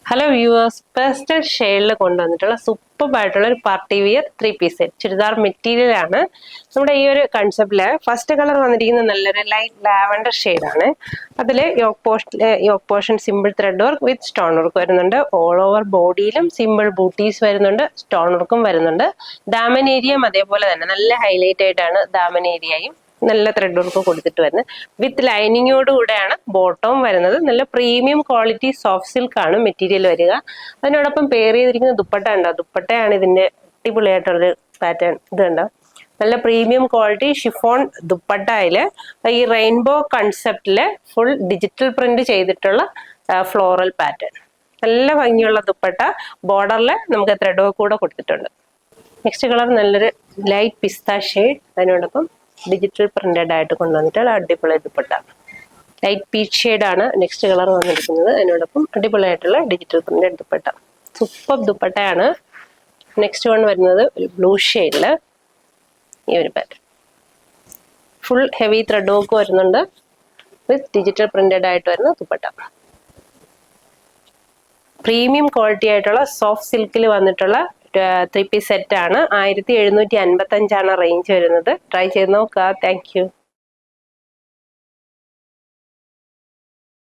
Hello viewers, pastel ഷെയ്ഡിൽ കൊണ്ടുവന്നിട്ടുള്ള സൂപ്പറായിട്ടുള്ള ഒരു party wear 3 piece set churidar material ആണ്. നമ്മുടെ ഈ ഒരു കൺസെപ്റ്റില് ഫസ്റ്റ് കളർ വന്നിരിക്കുന്നത് നല്ലൊരു ലൈറ്റ് ലാവൻഡർ ഷെയ്ഡാണ്. അതിൽ yoke portion simple thread work with stone work വരുന്നുണ്ട്. ഓൾ ഓവർ ബോഡിയിലും സിമ്പിൾ ബൂട്ടീസ് വരുന്നുണ്ട്, സ്റ്റോൺ വർക്കും വരുന്നുണ്ട്. ദാമൻ ഏരിയയും അതേപോലെ തന്നെ നല്ല ഹൈലൈറ്റ് ആയിട്ടാണ് ദാമൻ ഏരിയയും നല്ല ത്രെഡ് വർക്ക് കൊടുത്തിട്ട് വരുന്നത്. വിത്ത് ലൈനിങ്ങോട് കൂടെയാണ് ബോട്ടവും വരുന്നത്. നല്ല പ്രീമിയം ക്വാളിറ്റി സോഫ്റ്റ് സിൽക്ക് ആണ് മെറ്റീരിയൽ വരിക. അതിനോടൊപ്പം പെയർ ചെയ്തിരിക്കുന്ന ദുപ്പട്ട ഉണ്ടോ, ദുപ്പട്ടയാണ് ഇതിന്റെ അടിപൊളിയായിട്ടുള്ളൊരു പാറ്റേൺ. ഇത് കണ്ടോ, നല്ല പ്രീമിയം ക്വാളിറ്റി ഷിഫോൺ ദുപ്പട്ടയില് ഈ റെയിൻബോ കൺസെപ്റ്റില് ഫുൾ ഡിജിറ്റൽ പ്രിന്റ് ചെയ്തിട്ടുള്ള ഫ്ലോറൽ പാറ്റേൺ. നല്ല ഭംഗിയുള്ള ദുപ്പട്ട, ബോർഡറിൽ നമുക്ക് ത്രെഡ് വർക്ക് കൂടെ കൊടുത്തിട്ടുണ്ട്. നെക്സ്റ്റ് കളർ നല്ലൊരു ലൈറ്റ് പിസ്ത ഷെയ്ഡ്, അതിനോടൊപ്പം ഡിജിറ്റൽ പ്രിന്റഡ് ആയിട്ട് കൊണ്ടുവന്നിട്ടുള്ള അടിപൊളി ദുപ്പട്ട. ലൈറ്റ് പീച്ച് ഷെയ്ഡാണ് നെക്സ്റ്റ് കളർ വന്നിരിക്കുന്നത്. അതിനോടൊപ്പം അടിപൊളിയായിട്ടുള്ള ഡിജിറ്റൽ പ്രിന്റഡ് ദുപ്പട്ട, സൂപ്പർ ദുപ്പട്ടയാണ്. നെക്സ്റ്റ് വൺ വരുന്നത് ഒരു ബ്ലൂ ഷെയ്ഡില് ഈ ഒരു pattern, full heavy thread work വരുന്നുണ്ട് വിത്ത് ഡിജിറ്റൽ പ്രിന്റഡ് ആയിട്ട് വരുന്ന ദുപ്പട്ട. പ്രീമിയം ക്വാളിറ്റി ആയിട്ടുള്ള സോഫ്റ്റ് സിൽക്കിൽ വന്നിട്ടുള്ള 3 പീസ് സെറ്റ് ആണ്. 1755 റേഞ്ച് വരുന്നത്. ട്രൈ ചെയ്ത് നോക്കുക. Thank you.